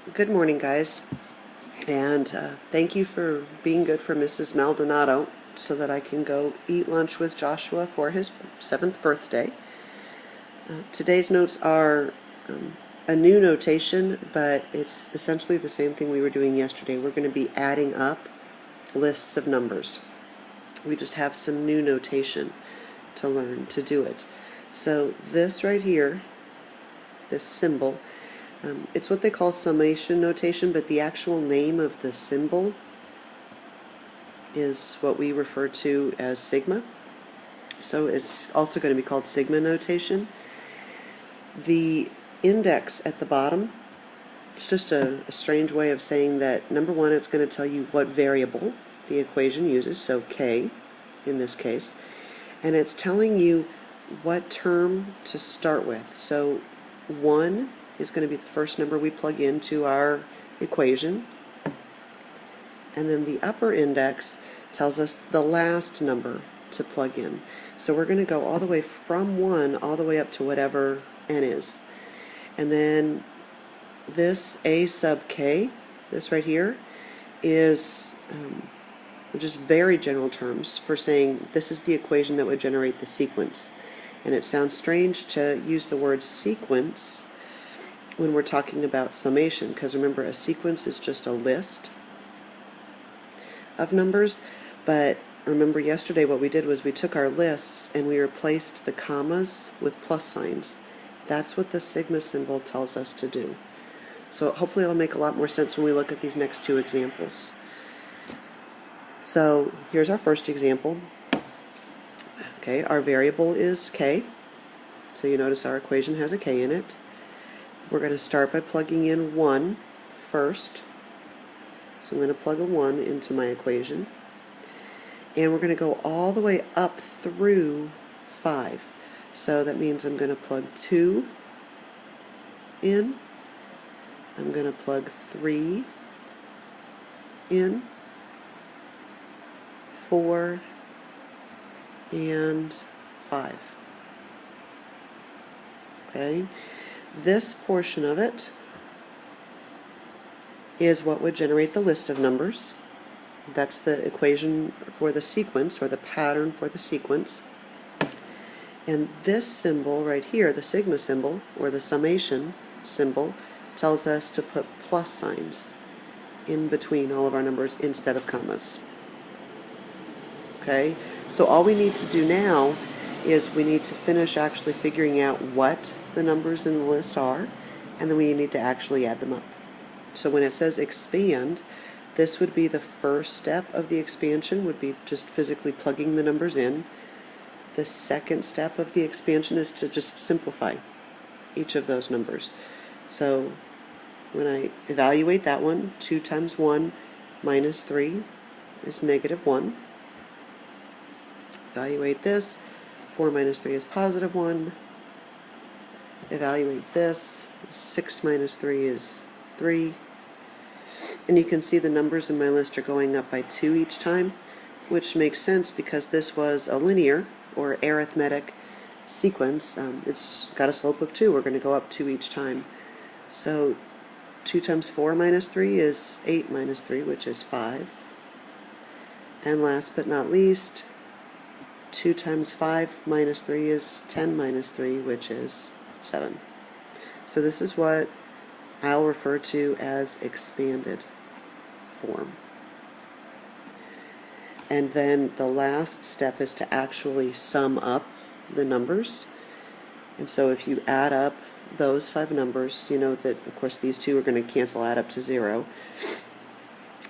Good morning, guys, and thank you for being good for Mrs. Maldonado so that I can go eat lunch with Joshua for his 7th birthday. Today's notes are a new notation, but it's essentially the same thing we were doing yesterday. We're going to be adding up lists of numbers. We just have some new notation to learn to do it. So this right here, this symbol, it's what they call summation notation, but the actual name of the symbol is what we refer to as sigma. So it's also going to be called sigma notation. The index at the bottom, it's just a strange way of saying that, number one, it's going to tell you what variable the equation uses, so k in this case, and it's telling you what term to start with. So 1 is going to be the first number we plug into our equation, and then the upper index tells us the last number to plug in. So we're going to go all the way from 1 all the way up to whatever n is. And then this a sub k, this right here, is just very general terms for saying this is the equation that would generate the sequence. And it sounds strange to use the word sequence when we're talking about summation, because remember, a sequence is just a list of numbers. But remember, yesterday what we did was we took our lists and we replaced the commas with plus signs. That's what the sigma symbol tells us to do. So hopefully it'll make a lot more sense when we look at these next two examples. So here's our first example. Okay, our variable is k. So you notice our equation has a k in it. We're going to start by plugging in 1 first. So I'm going to plug a 1 into my equation. And we're going to go all the way up through 5. So that means I'm going to plug 2 in. I'm going to plug 3 in. 4 and 5. Okay, this portion of it is what would generate the list of numbers. That's the equation for the sequence, or the pattern for the sequence. And this symbol right here, the sigma symbol, or the summation symbol, tells us to put plus signs in between all of our numbers instead of commas. Okay, so all we need to do now is we need to finish actually figuring out what the numbers in the list are, and then we need to actually add them up. So when it says expand, this would be the first step of the expansion, would be just physically plugging the numbers in. The second step of the expansion is to just simplify each of those numbers. So when I evaluate that one, 2 times 1 minus 3 is negative 1. Evaluate this, 4 minus 3 is positive 1. Evaluate this, 6 minus 3 is 3. And you can see the numbers in my list are going up by 2 each time, which makes sense because this was a linear or arithmetic sequence. It's got a slope of 2. We're going to go up 2 each time. So 2 times 4 minus 3 is 8 minus 3, which is 5. And last but not least, 2 times 5 minus 3 is 10 minus 3, which is 7. So this is what I'll refer to as expanded form. And then the last step is to actually sum up the numbers. And so if you add up those 5 numbers, you know that, of course, these two are going to cancel, add up to 0.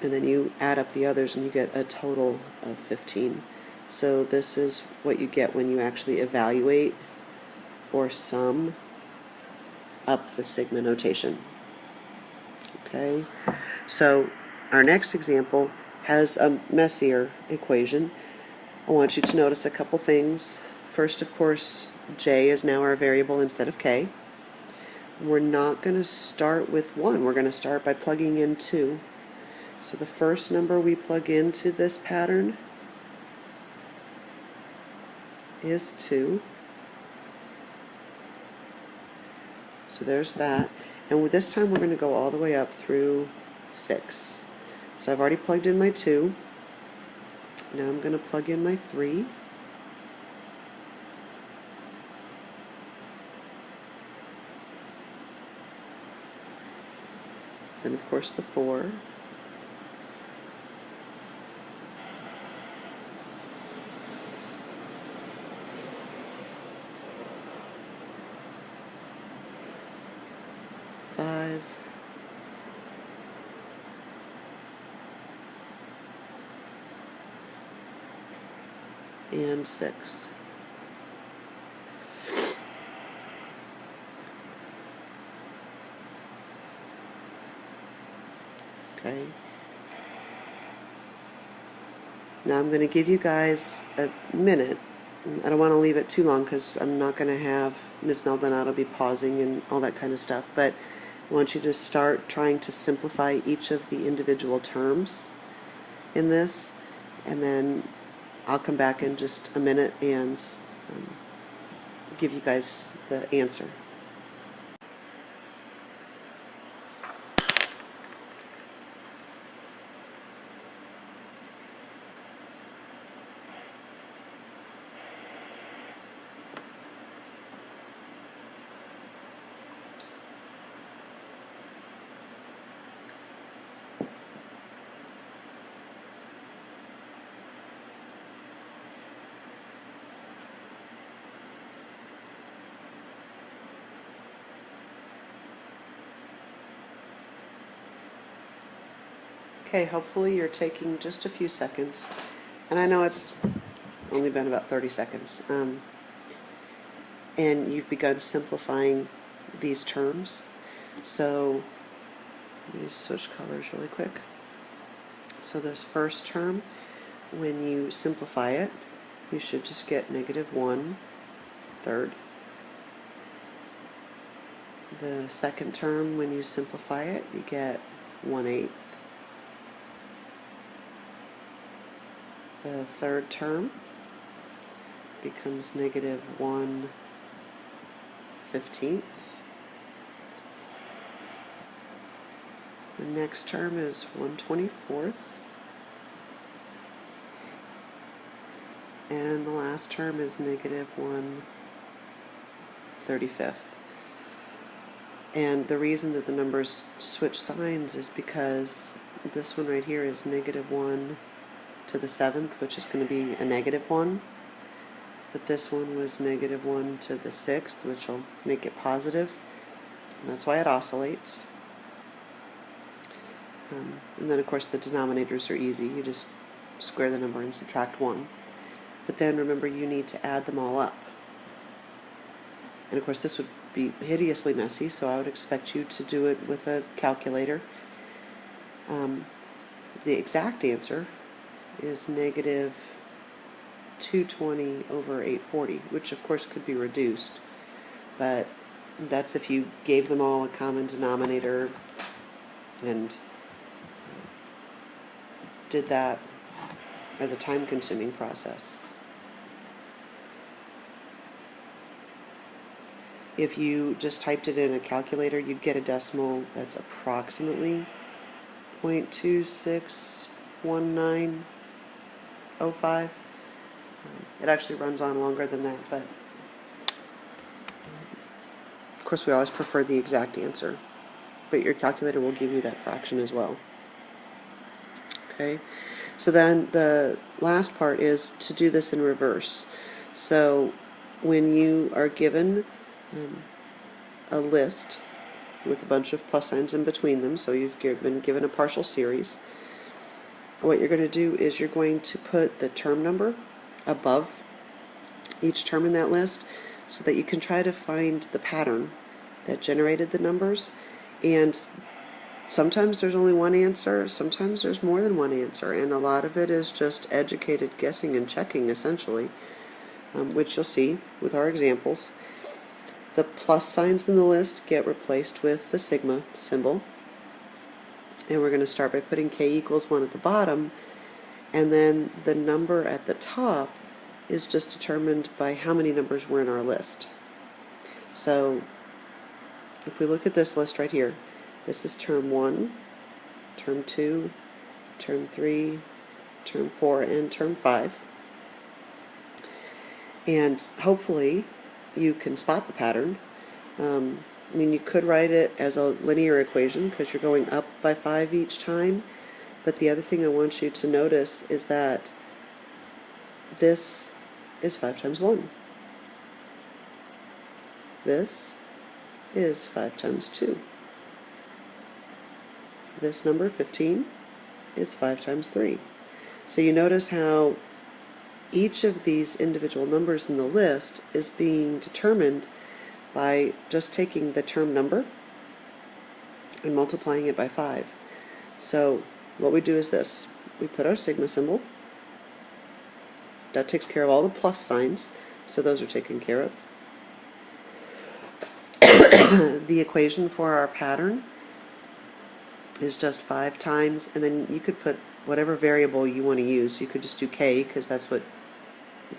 And then you add up the others and you get a total of 15. So this is what you get when you actually evaluate or sum up the sigma notation. Okay, so our next example has a messier equation. I want you to notice a couple things. First, of course, j is now our variable instead of k. We're not going to start with 1. We're going to start by plugging in 2. So the first number we plug into this pattern is 2. So there's that. And with this time we're going to go all the way up through 6. So I've already plugged in my 2. Now I'm going to plug in my 3. Then of course the 4. Five. And 6. Okay. Now I'm going to give you guys a minute. I don't want to leave it too long because I'm not going to have Miss Maldonado be pausing and all that kind of stuff, but I want you to start trying to simplify each of the individual terms in this, and then I'll come back in just a minute and give you guys the answer. Okay, hopefully you're taking just a few seconds, and I know it's only been about 30 seconds, and you've begun simplifying these terms. So let me switch colors really quick. So this first term, when you simplify it, you should just get -1/3. The second term, when you simplify it, you get 1/8. The third term becomes -1/15. The next term is 1/24. And the last term is -1/35. And the reason that the numbers switch signs is because this one right here is -1 to the 7th, which is going to be a -1. But this one was -1 to the 6th, which will make it positive. And that's why it oscillates. And then of course the denominators are easy. You just square the number and subtract 1. But then remember, you need to add them all up. And of course this would be hideously messy, so I would expect you to do it with a calculator. The exact answer is -220/840, which of course could be reduced, but that's if you gave them all a common denominator and did that as a time-consuming process. If you just typed it in a calculator, you'd get a decimal that's approximately 0.261905. It actually runs on longer than that, but of course we always prefer the exact answer, but your calculator will give you that fraction as well. Okay, so then the last part is to do this in reverse. So when you are given a list with a bunch of plus signs in between them, so you've been given a partial series, what you're going to do is you're going to put the term number above each term in that list so that you can try to find the pattern that generated the numbers. And sometimes there's only one answer, sometimes there's more than one answer, and a lot of it is just educated guessing and checking, essentially, which you'll see with our examples. The plus signs in the list get replaced with the sigma symbol, and we're going to start by putting k = 1 at the bottom, and then the number at the top is just determined by how many numbers were in our list. So if we look at this list right here, this is term 1, term 2, term 3, term 4, and term 5. And hopefully you can spot the pattern. I mean, you could write it as a linear equation because you're going up by 5 each time. But the other thing I want you to notice is that this is 5 times 1. This is 5 times 2. This number, 15, is 5 times 3. So you notice how each of these individual numbers in the list is being determined by just taking the term number and multiplying it by 5. So what we do is this. We put our sigma symbol. That takes care of all the plus signs, so those are taken care of. The equation for our pattern is just 5 times, and then you could put whatever variable you want to use. You could just do k, because that's what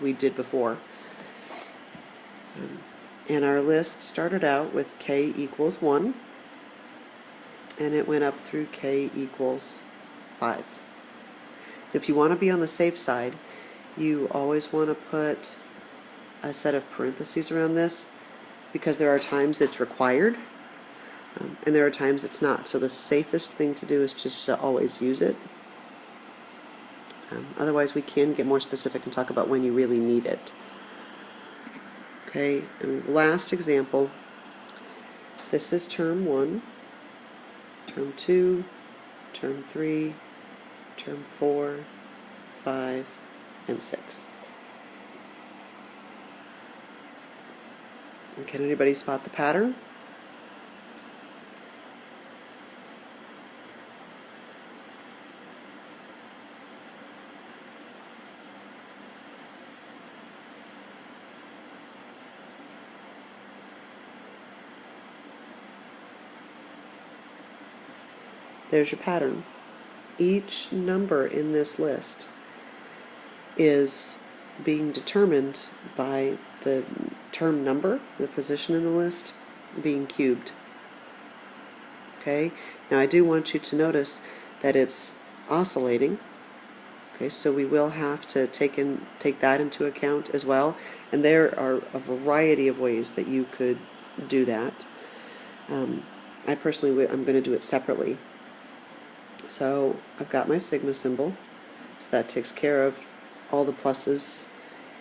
we did before. And our list started out with k equals 1, and it went up through k equals 5. If you want to be on the safe side, you always want to put a set of parentheses around this, because there are times it's required, and there are times it's not. So the safest thing to do is just to always use it. Otherwise, we can get more specific and talk about when you really need it. Okay, and last example. This is term 1, term 2, term 3, term 4, 5, and 6. And can anybody spot the pattern? There's your pattern. Each number in this list is being determined by the term number, the position in the list, being cubed. Okay, now I do want you to notice that it's oscillating. Okay, so we will have to take that into account as well, and there are a variety of ways that you could do that. I personally, I'm going to do it separately. So I've got my sigma symbol, so that takes care of all the pluses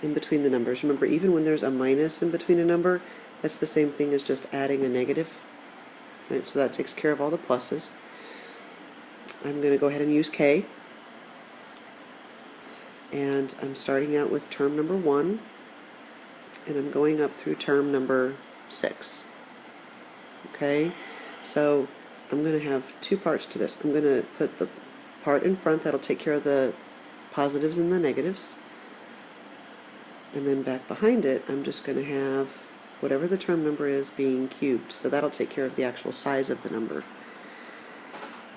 in between the numbers. Remember, even when there's a minus in between a number, that's the same thing as just adding a negative. Right, so that takes care of all the pluses. I'm going to go ahead and use k. And I'm starting out with term number 1, and I'm going up through term number 6. Okay, so I'm going to have 2 parts to this. I'm going to put the part in front that'll take care of the positives and the negatives. And then back behind it, I'm just going to have whatever the term number is being cubed. So that'll take care of the actual size of the number.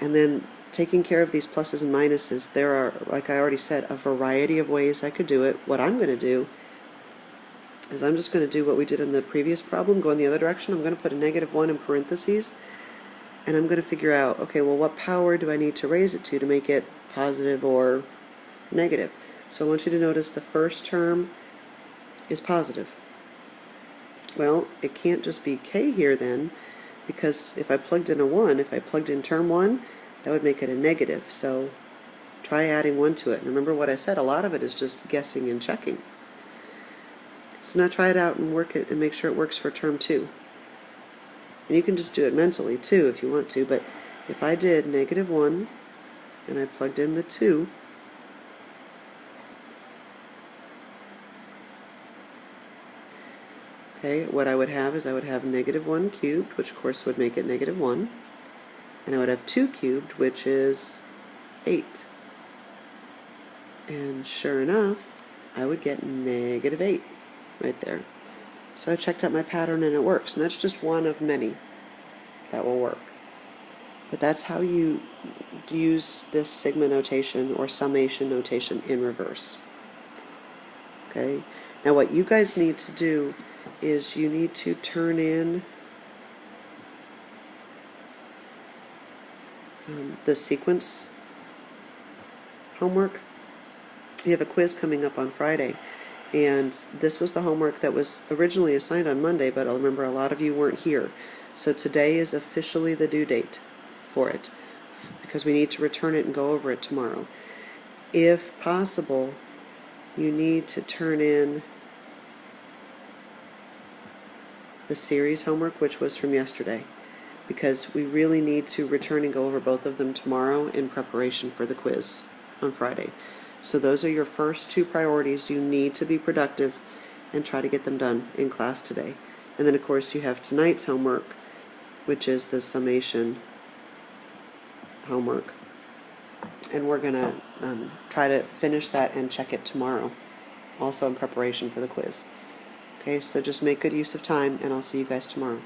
And then taking care of these pluses and minuses, there are, like I already said, a variety of ways I could do it. What I'm going to do is I'm just going to do what we did in the previous problem, go in the other direction. I'm going to put a -1 in parentheses, and I'm going to figure out, okay, well, what power do I need to raise it to make it positive or negative? So I want you to notice the first term is positive. Well, it can't just be k here then, because if I plugged in a 1, if I plugged in term 1, that would make it a negative. So try adding 1 to it. And remember what I said, a lot of it is just guessing and checking. So now try it out and work it and make sure it works for term 2. And you can just do it mentally too if you want to, but if I did -1 and I plugged in the 2, okay, what I would have is I would have -1 cubed, which of course would make it -1, and I would have 2 cubed, which is 8. And sure enough, I would get -8 right there. So I checked out my pattern and it works, and that's just one of many that will work. But that's how you use this sigma notation or summation notation in reverse. Okay, now what you guys need to do is you need to turn in the sequence homework. You have a quiz coming up on Friday, and this was the homework that was originally assigned on Monday, but I remember a lot of you weren't here. So today is officially the due date for it, because we need to return it and go over it tomorrow. If possible, you need to turn in the series homework, which was from yesterday, because we really need to return and go over both of them tomorrow in preparation for the quiz on Friday. So those are your first two priorities. You need to be productive and try to get them done in class today. And then of course you have tonight's homework, which is the summation homework. And we're going to try to finish that and check it tomorrow, also in preparation for the quiz. Okay, so just make good use of time, and I'll see you guys tomorrow.